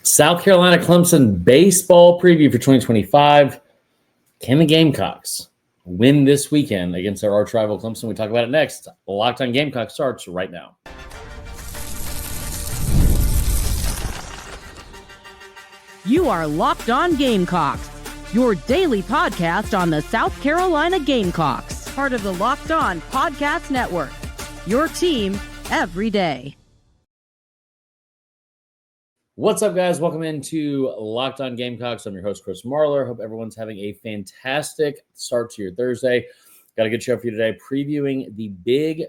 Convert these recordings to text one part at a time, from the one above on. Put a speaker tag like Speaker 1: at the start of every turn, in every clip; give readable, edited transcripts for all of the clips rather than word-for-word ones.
Speaker 1: South Carolina Clemson baseball preview for 2025. Can the Gamecocks win this weekend against their arch rival Clemson? We talk about it next. Locked on Gamecock starts right now.
Speaker 2: You are Locked On Gamecocks, your daily podcast on the South Carolina Gamecocks, part of the Locked On Podcast Network, your team every day.
Speaker 1: What's up, guys? Welcome into Locked On Gamecocks. I'm your host, Chris Marler. Hope everyone's having a fantastic start to your Thursday. Got a good show for you today, previewing the big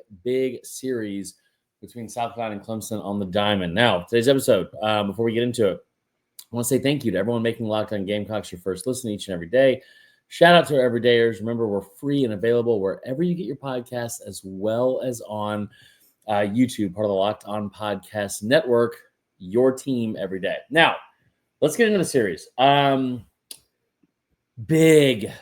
Speaker 1: series between South Carolina and Clemson on the Diamond. Now, today's episode, before we get into it, I want to say thank you to everyone making Locked On Gamecocks your first listen each and every day. Shout out to our everydayers. Remember, we're free and available wherever you get your podcasts, as well as on YouTube, part of the Locked On Podcast Network. Your team every day. Now, let's get into the series. Big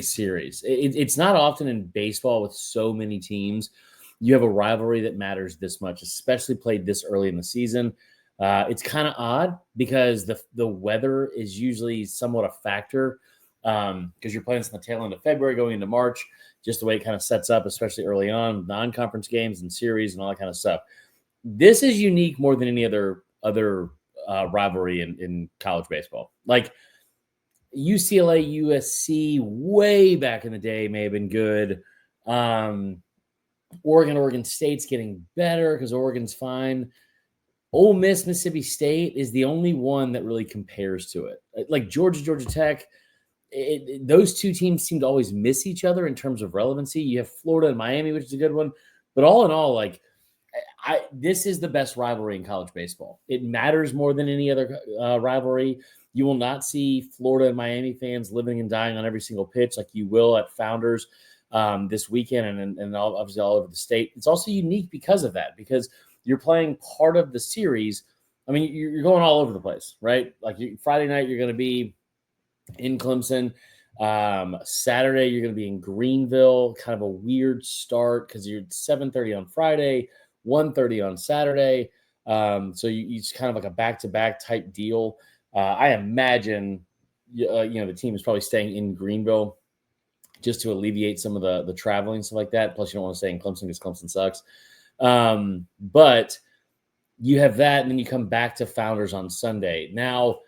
Speaker 1: series. It's not often in baseball with so many teams you have a rivalry that matters this much, especially played this early in the season. It's kind of odd because the weather is usually somewhat a factor because you're playing this in the tail end of February going into March, just the way it kind of sets up, especially early on, non-conference games and series and all that kind of stuff. This is unique more than any other rivalry in college baseball. Like UCLA, USC, way back in the day may have been good. Oregon State's getting better because Oregon's fine. Ole Miss, Mississippi State is the only one that really compares to it. Like Georgia Tech, those two teams seem to always miss each other in terms of relevancy. You have Florida and Miami, which is a good one. But all in all, like, this is the best rivalry in college baseball. It matters more than any other rivalry. You will not see Florida and Miami fans living and dying on every single pitch like you will at Founders this weekend and obviously all over the state. It's also unique because of that, because you're playing part of the series. I mean, you're going all over the place, right? Like Friday night, you're going to be in Clemson. Saturday, you're going to be in Greenville. Kind of a weird start because you're 7:30 on Friday, 1:30 on Saturday. So it's kind of like a back-to-back type deal. I imagine, the team is probably staying in Greenville just to alleviate some of the traveling and stuff like that. Plus, you don't want to stay in Clemson because Clemson sucks. But you have that, and then you come back to Founders on Sunday. Now,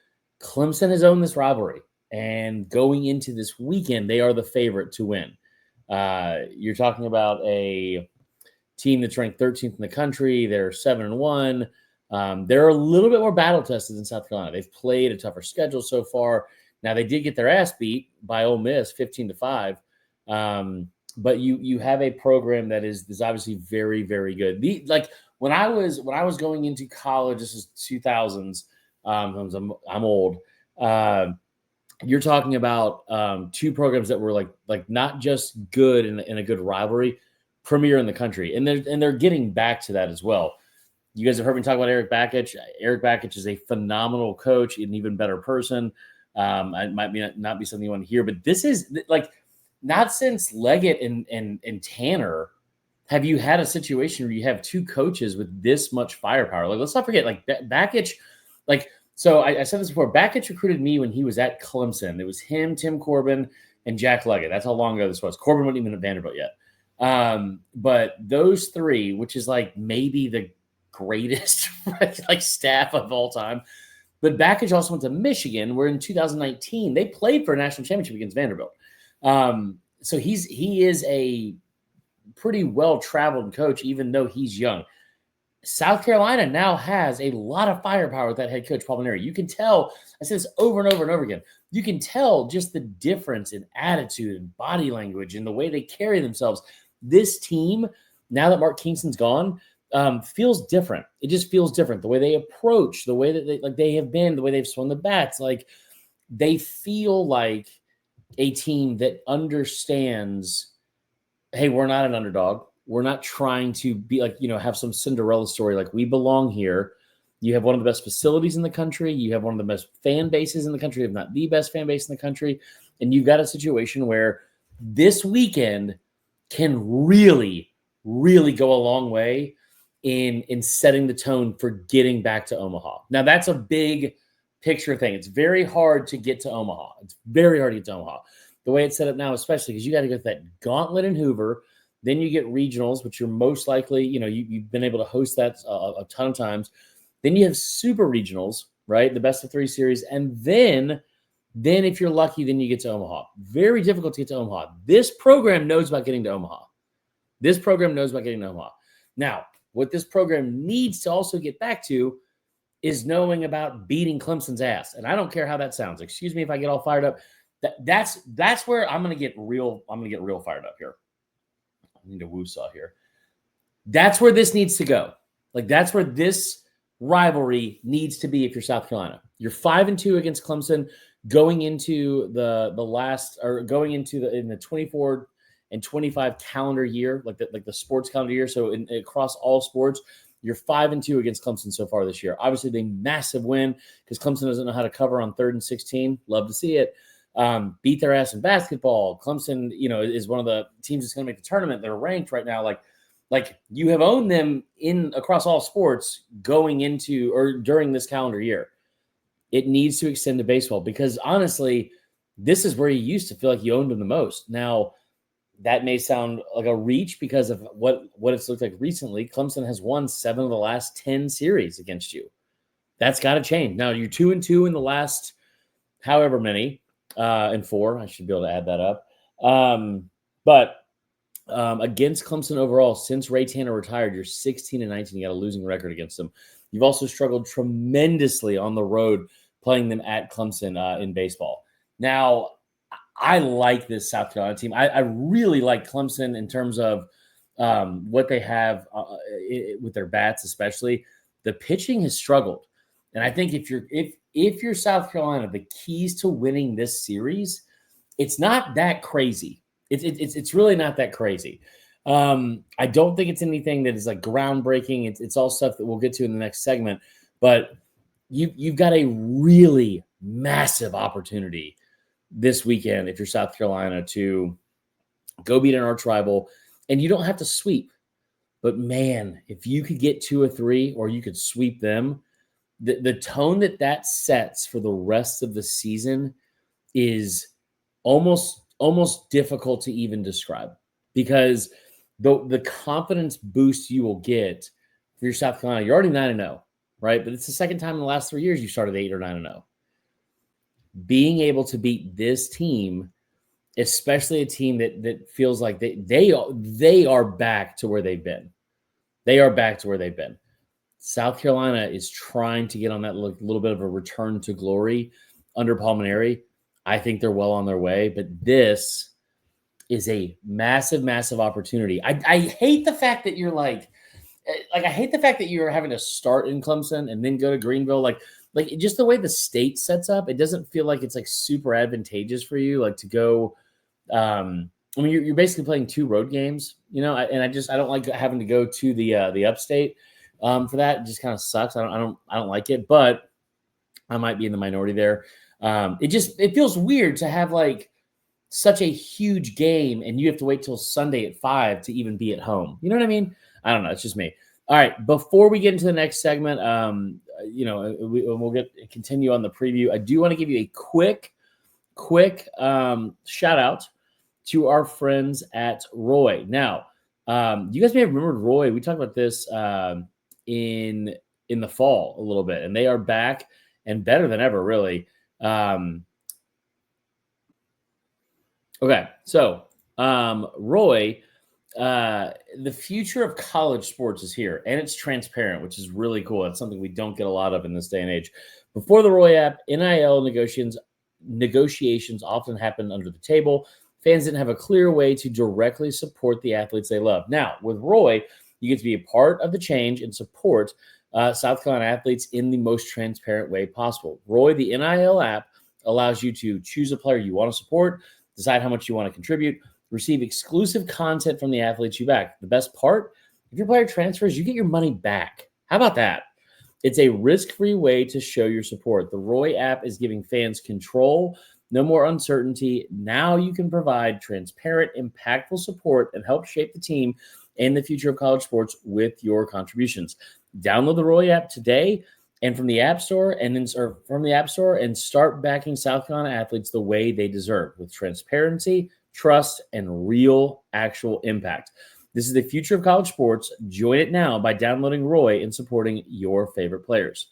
Speaker 1: Clemson has owned this rivalry, and going into this weekend, they are the favorite to win. You're talking about a team that's ranked 13th in the country. They're 7-1. They're a little bit more battle tested than South Carolina. They've played a tougher schedule so far. Now they did get their ass beat by Ole Miss 15-5. But you have a program that is obviously very, very good. When I was going into college, this is 2000s. I'm old. You're talking about two programs that were like not just good in a good rivalry, premier in the country, and they're getting back to that as well. You guys have heard me talk about Eric Bakich. Eric Bakich is a phenomenal coach, an even better person. It might not be something you want to hear, but this is like not since Leggett and Tanner have you had a situation where you have two coaches with this much firepower. Like, let's not forget, like Bakich, like. So I said this before. Bakich recruited me when he was at Clemson. It was him, Tim Corbin, and Jack Leggett. That's how long ago this was. Corbin wasn't even at Vanderbilt yet. But those three, which is like maybe the greatest like staff of all time. But Bakich also went to Michigan, where in 2019 they played for a national championship against Vanderbilt. So he is a pretty well-traveled coach, even though he's young. South Carolina now has a lot of firepower with that head coach, Paul Mainieri. You can tell, I say this over and over and over again, you can tell just the difference in attitude and body language and the way they carry themselves. This team, now that Mark Kingston's gone, feels different. It just feels different. The way they approach, the way that they have been, the way they've swung the bats, like they feel like a team that understands, hey, we're not an underdog. We're not trying to be like, have some Cinderella story. Like, we belong here. You have one of the best facilities in the country. You have one of the best fan bases in the country, if not the best fan base in the country. And you've got a situation where this weekend can really, really go a long way in setting the tone for getting back to Omaha. Now, that's a big picture thing. It's very hard to get to Omaha. It's very hard to get to Omaha. The way it's set up now, especially because you got to go to that gauntlet in Hoover. Then you get regionals, which you're most likely, you've been able to host that a ton of times. Then you have super regionals, right? The best of 3 series. And then if you're lucky, then you get to Omaha. Very difficult to get to Omaha. This program knows about getting to Omaha. Now, what this program needs to also get back to is knowing about beating Clemson's ass. And I don't care how that sounds. Excuse me if I get all fired up. That's where I'm going to get real fired up here. I need a woo-saw here. That's where this needs to go. Like, that's where this rivalry needs to be if you're South Carolina. You're 5-2 against Clemson going into in the 24 and 25 calendar year, like the sports calendar year. So across all sports, you're 5-2 against Clemson so far this year. Obviously, they massive win because Clemson doesn't know how to cover on 3rd and 16. Love to see it. Beat their ass in basketball. Clemson, is one of the teams that's going to make the tournament. They're ranked right now. Like you have owned them across all sports going into or during this calendar year. It needs to extend to baseball because honestly, this is where you used to feel like you owned them the most. Now, that may sound like a reach because of what it's looked like recently. Clemson has won 7 of the last 10 series against you. That's got to change. Now, you're 2-2 in the last however many. And 4, I should be able to add that up. But against Clemson overall, since Ray Tanner retired, you're 16-19. You got a losing record against them. You've also struggled tremendously on the road playing them at Clemson in baseball. Now, I like this South Carolina team. I really like Clemson in terms of what they have with their bats, especially. The pitching has struggled. And I think if you're South Carolina, the keys to winning this series, it's not that crazy. It's really not that crazy. I don't think it's anything that is like groundbreaking. It's all stuff that we'll get to in the next segment. But you've got a really massive opportunity this weekend if you're South Carolina to go beat an arch rival, and you don't have to sweep. But man, if you could get 2 or 3, or you could sweep them, the tone that sets for the rest of the season is almost difficult to even describe, because the confidence boost you will get for your South Carolina, you're already 9-0, right? But it's the second time in the last 3 years you started 8 or 9-0. Being able to beat this team, especially a team that feels like they are back to where they've been. They are back to where they've been. South Carolina is trying to get on that little bit of a return to glory under Paul Mainieri. I think they're well on their way, but this is a massive, massive opportunity. I hate the fact that you're I hate the fact that you're having to start in Clemson and then go to Greenville. Like just the way the state sets up, it doesn't feel like it's like super advantageous for you, like to go. You're basically playing 2 road games, and I don't like having to go to the upstate for that. It just kind of sucks. I don't like it, but I might be in the minority there. It feels weird to have like such a huge game and you have to wait till Sunday at 5 to even be at home. You know what I mean? I don't know. It's just me. All right. Before we get into the next segment, we'll continue on the preview. I do want to give you a quick shout out to our friends at Roy. Now, you guys may have remembered Roy. We talked about this in the fall a little bit, and they are back and better than ever, really. Okay, so Roy, the future of college sports is here, and it's transparent, which is really cool. It's something we don't get a lot of in this day and age. Before the Roy app, NIL negotiations often happened under the table. Fans didn't have a clear way to directly support the athletes they love. Now, with Roy, you get to be a part of the change and support South Carolina athletes in the most transparent way possible. Roy, the NIL app, allows you to choose a player you want to support, decide how much you want to contribute, receive exclusive content from the athletes you back. The best part, if your player transfers, you get your money back. How about that? It's a risk-free way to show your support. The Roy app is giving fans control, no more uncertainty. Now you can provide transparent, impactful support and help shape the team and the future of college sports with your contributions. Download the Roy app today and from the App Store, and start backing South Carolina athletes the way they deserve, with transparency, trust, and real actual impact. This is the future of college sports. Join it now by downloading Roy and supporting your favorite players.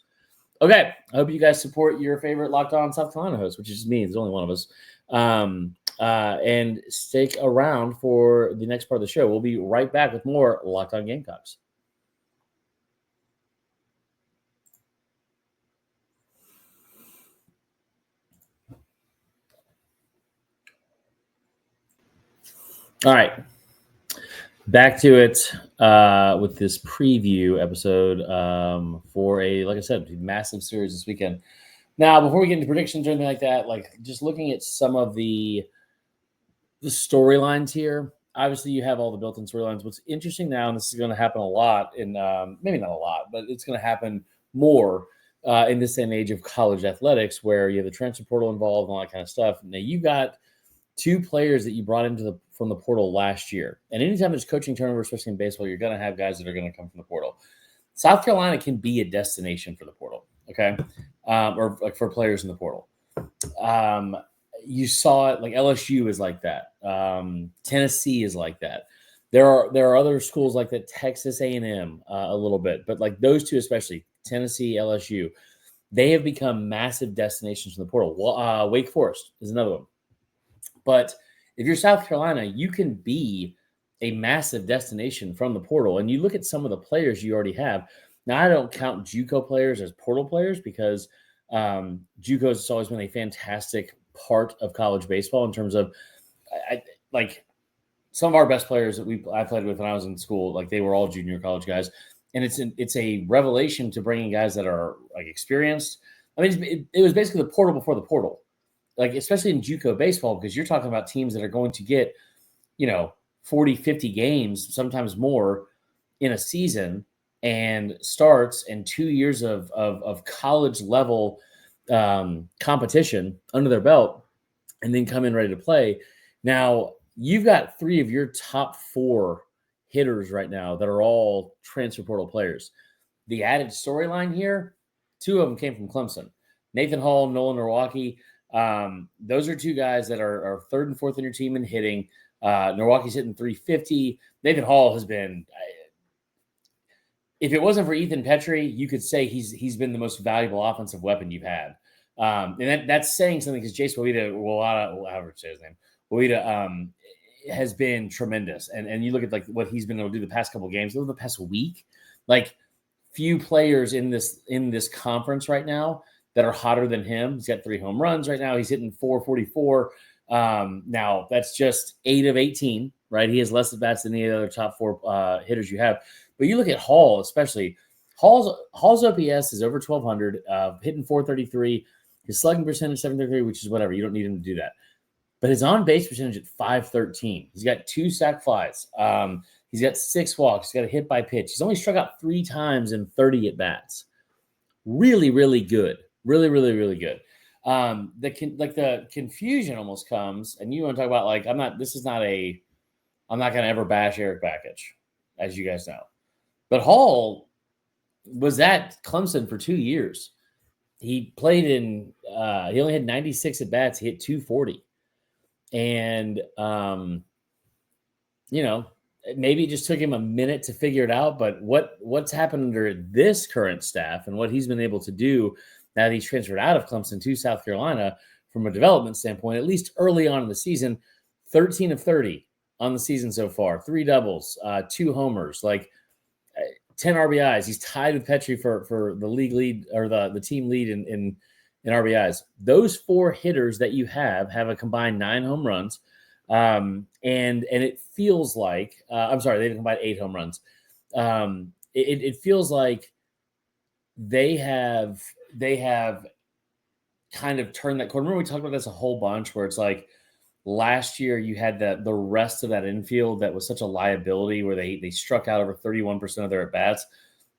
Speaker 1: Okay, I hope you guys support your favorite Locked On South Carolina host, which is just me. There's only one of us. And stick around for the next part of the show. We'll be right back with more Locked On Gamecocks. All right, back to it with this preview episode for like I said, massive series this weekend. Now, before we get into predictions or anything like that, like just looking at some of the storylines here. Obviously, you have all the built-in storylines. What's interesting now, and this is going to happen a lot in maybe not a lot, but it's going to happen more in this day and age of college athletics, where you have the transfer portal involved and all that kind of stuff. Now, you got 2 players that you brought from the portal last year. And anytime there's coaching turnover, especially in baseball, you're going to have guys that are going to come from the portal. South Carolina can be a destination for the portal, okay? Or like for players in the portal. You saw it, like LSU is like that. Tennessee is like that. There are other schools like that, Texas A&M a little bit, but like those 2 especially, Tennessee, LSU, they have become massive destinations from the portal. Well, Wake Forest is another one. But if you're South Carolina, you can be a massive destination from the portal. And you look at some of the players you already have. Now, I don't count JUCO players as portal players because JUCO has always been a fantastic part of college baseball in terms of like some of our best players that I played with when I was in school, like they were all junior college guys. And it's a revelation to bring in guys that are like experienced. I mean, it was basically the portal before the portal. Like, especially in JUCO baseball, because you're talking about teams that are going to get, 40, 50 games, sometimes more in a season, and starts and 2 years of college level competition under their belt, and then come in ready to play. Now, you've got 3 of your top 4 hitters right now that are all transfer portal players. The added storyline here, 2 of them came from Clemson. Nathan Hall, Nolan Milwaukee. Those are 2 guys that are 3rd and 4th in your team in hitting. Milwaukee's hitting 350. Nathan Hall has been, if it wasn't for Ethan Petry, you could say he's been the most valuable offensive weapon you've had. And that's saying something because Jace Wawita, however to say his name, Wawita, has been tremendous. And you look at like what he's been able to do the past couple of games, over the past week, like few players in this conference right now that are hotter than him. He's got 3 home runs right now. He's hitting 444. Now that's just 8 of 18, right? He has less at bats than any other top 4 hitters you have. But you look at Hall, especially Hall's OPS is over 1,200, hitting 433. His slugging percentage 733, which is whatever. You don't need him to do that. But his on base percentage at 513. He's got 2 sac flies. He's got 6 walks. He's got a hit by pitch. He's only struck out 3 times in 30 at bats. Really, really good. Really, really, really good. The confusion almost comes, and you want to talk about like I'm not going to ever bash Eric Bakich, as you guys know. But Hall was at Clemson for 2 years. He played he only had 96 at bats. He hit 240. And, maybe it just took him a minute to figure it out. But what's happened under this current staff and what he's been able to do now that he's transferred out of Clemson to South Carolina from a development standpoint, at least early on in the season, 13 of 30 on the season so far, 3 doubles, 2 homers, like 10 RBIs. He's tied with Petry for the league lead or the team lead in RBIs. Those 4 hitters that you have a combined 9 home runs. And it feels like, they've combined 8 home runs. It feels like they have kind of turned that corner. Remember we talked about this a whole bunch where it's like last year you had the rest of that infield that was such a liability where they struck out over 31% of their at-bats.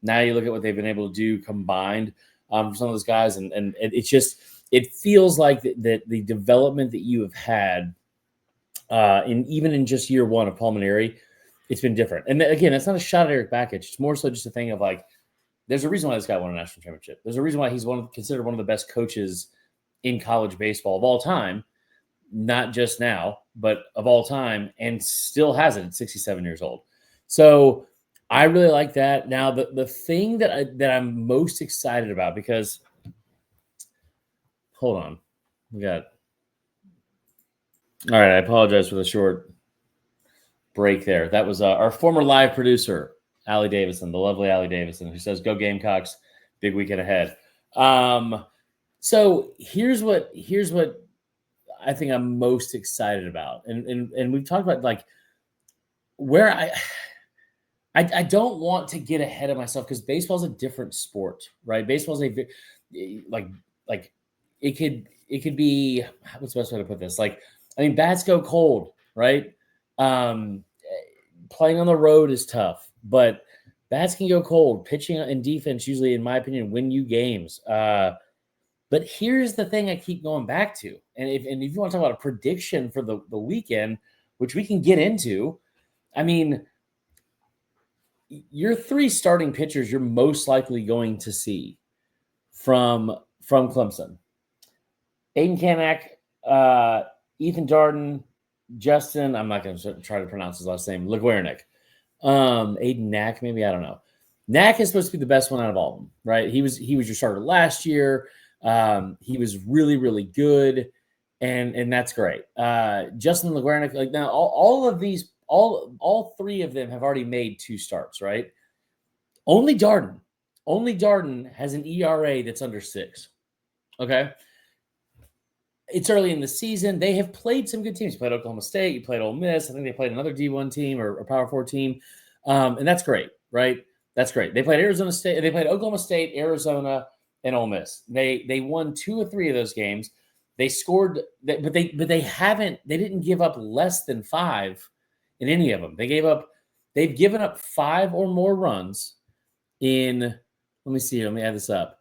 Speaker 1: Now you look at what they've been able to do combined for some of those guys. And it feels like that the development that you have had even in just year 1 of Mainieri, it's been different. And again, that's not a shot at Eric Bakich. It's more so just a thing of like, There's a reason why this guy won a national championship. There's a reason why he's considered one of the best coaches in college baseball of all time, not just now, but of all time, and still has it at 67 years old. So I really like that. Now, the thing that I'm most excited about, because hold on, all right, I apologize for the short break there. That was our former live producer, Allie Davison, the lovely Allie Davison, who says, "Go Gamecocks, big weekend ahead." So here's what I think I'm most excited about, and we've talked about like where I don't want to get ahead of myself because baseball's a different sport, right? Baseball's like it could be, what's the best way to put this? Like, I mean, bats go cold, right? Playing on the road is tough, but bats can go cold. Pitching and defense usually, in my opinion, win you games. But here's the thing I keep going back to. And if you want to talk about a prediction for the weekend, which we can get into, I mean, your 3 starting pitchers you're most likely going to see from Clemson: Aiden Kanak, Ethan Darden, Justin, I'm not going to try to pronounce his last name, Leguernick. Aiden Knack, maybe, I don't know. Knack is supposed to be the best one out of all of them, right? He was your starter last year. He was really, really good, and that's great. Justin Leguernick, like, now all of these, all 3 of them have already made 2 starts, right? Only Darden has an ERA that's under 6. Okay. It's early in the season. They have played some good teams. You played Oklahoma State. You played Ole Miss. I think they played another D1 team or a Power 4 team. And that's great, right? That's great. They played Arizona State. They played Oklahoma State, Arizona, and Ole Miss. They won 2 or 3 of those games. They scored, but they didn't give up less than 5 in any of them. They've given up 5 or more runs in, let me add this up.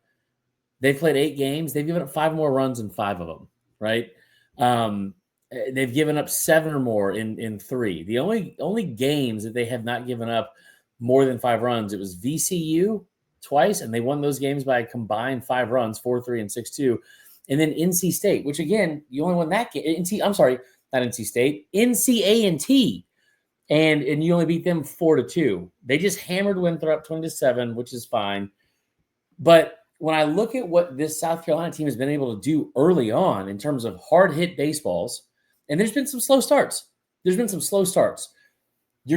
Speaker 1: They've played 8 games. They've given up 5 more runs in 5 of them. Right. They've given up 7 or more in 3. The only games that they have not given up more than 5 runs, it was VCU twice, and they won those games by a combined 5 runs, 4-3 and 6-2. And then NC State, which again, you only won that game. I'm sorry, not NC State, NCA&T. And you only beat them 4-2. They just hammered Winthrop 20-7, which is fine. But when I look at what this South Carolina team has been able to do early on in terms of hard-hit baseballs, and there's been some slow starts. You're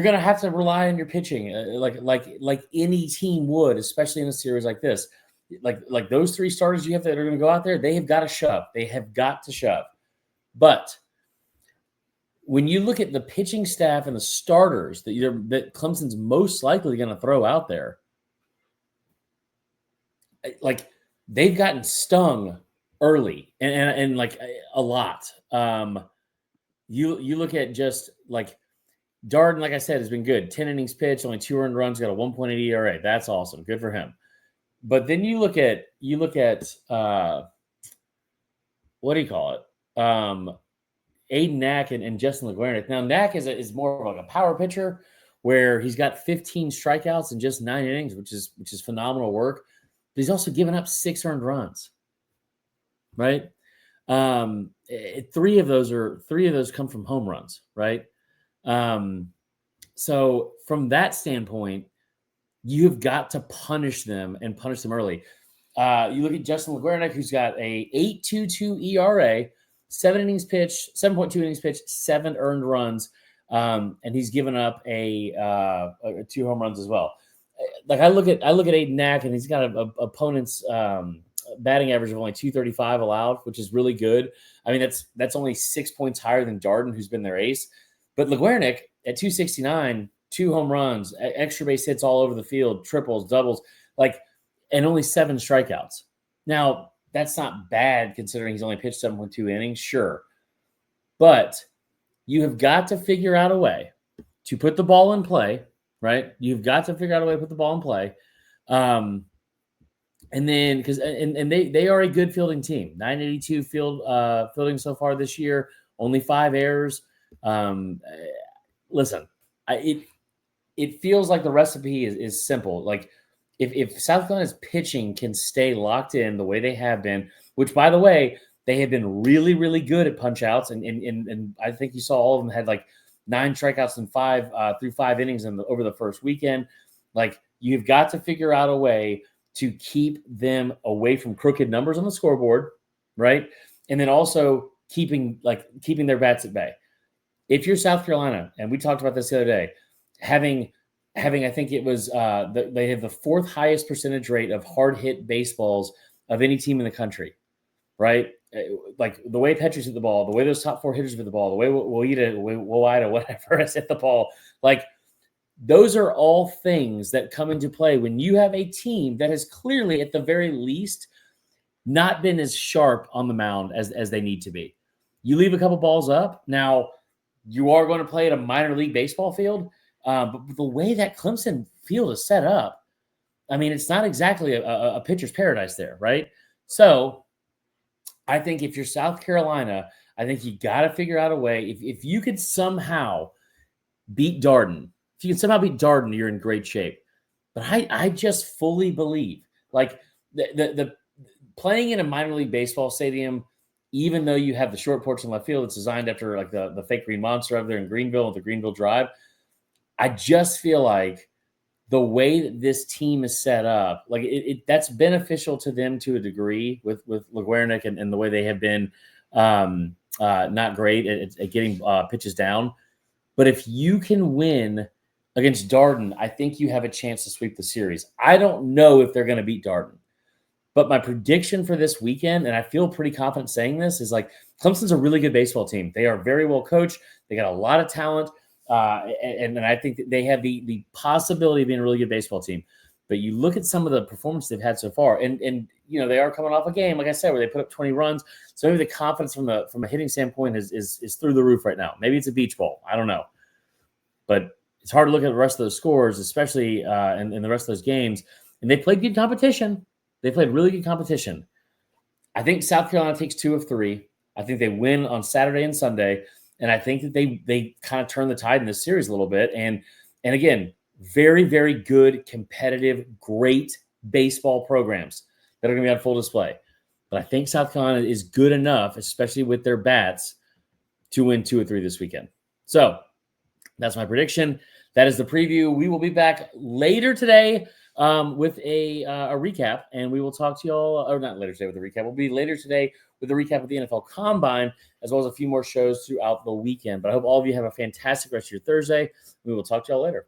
Speaker 1: going to have to rely on your pitching like any team would, especially in a series like this. Like those 3 starters you have that are going to go out there, they have got to shove. But when you look at the pitching staff and the starters that Clemson's most likely going to throw out there, like, they've gotten stung early and like a lot. You look at just like Darden, like I said, has been good. 10 innings pitched, only 2 earned runs, got a 1.8 ERA. That's awesome. Good for him. But then you look at what do you call it? Aiden Knack and Justin Leguernick. Now, Knack is more of like a power pitcher where he's got 15 strikeouts in just 9 innings, which is phenomenal work. But he's also given up 6 earned runs, right? 3 of those come from home runs, right? So from that standpoint, you've got to punish them and punish them early. You look at Justin Leguernick, who's got a 8.22 ERA, 7.2 innings pitched, 7 earned runs, and he's given up a 2 home runs as well. Like I look at Aiden Knack, and he's got an opponent's batting average of only 235 allowed, which is really good. I mean, that's only 6 points higher than Darden, who's been their ace. But Leguernick at 269, 2 home runs, extra base hits all over the field, triples, doubles, and only 7 strikeouts. Now, that's not bad considering he's only pitched 7.2 innings, sure. But you have got to figure out a way to put the ball in play, right? You've got to figure out a way to put the ball in play. And then because they are a good fielding team. 982 fielding so far this year, only 5 errors. Listen, it feels like the recipe is simple. Like, if South Carolina's pitching can stay locked in the way they have been, which, by the way, they have been really, really good at punch outs. And I think you saw all of them had like 9 strikeouts in through 5 innings over the first weekend. Like, you've got to figure out a way to keep them away from crooked numbers on the scoreboard, right? And then also keeping their bats at bay. If you're South Carolina, and we talked about this the other day, having I think it was they have the 4th highest percentage rate of hard hit baseballs of any team in the country, right? Like the way Petry's hit the ball, the way those top 4 hitters hit the ball, the way Woida, whatever has hit the ball, like those are all things that come into play when you have a team that has clearly, at the very least, not been as sharp on the mound as they need to be. You leave a couple balls up. Now, you are going to play at a minor league baseball field, but the way that Clemson field is set up, I mean, it's not exactly a pitcher's paradise there, right? So I think if you're South Carolina, I think you got to figure out a way. If you could somehow beat Darden, you're in great shape. But I just fully believe, like, the playing in a minor league baseball stadium, even though you have the short porch in left field, it's designed after like the fake green monster over there in Greenville with the Greenville Drive. I just feel like the way that this team is set up, like that's beneficial to them to a degree with LeGuernick and the way they have been not great at getting pitches down. But if you can win against Darden, I think you have a chance to sweep the series. I don't know if they're going to beat Darden. But my prediction for this weekend, and I feel pretty confident saying this, is like Clemson's a really good baseball team. They are very well coached. They got a lot of talent. And I think that they have the possibility of being a really good baseball team. But you look at some of the performances they've had so far, and they are coming off a game, like I said, where they put up 20 runs. So maybe the confidence from a hitting standpoint is through the roof right now. Maybe it's a beach ball. I don't know. But it's hard to look at the rest of those scores, especially in the rest of those games. And they played good competition. They played really good competition. I think South Carolina takes 2 of 3. I think they win on Saturday and Sunday. And I think that they kind of turn the tide in this series a little bit. And again, very, very good, competitive, great baseball programs that are going to be on full display. But I think South Carolina is good enough, especially with their bats, to win 2 of 3 this weekend. So that's my prediction. That is the preview. We will be back later today with a recap, and we will talk to you all, or not later today with a recap. We'll be later today with a recap of the NFL Combine, as well as a few more shows throughout the weekend. But I hope all of you have a fantastic rest of your Thursday. We will talk to you all later.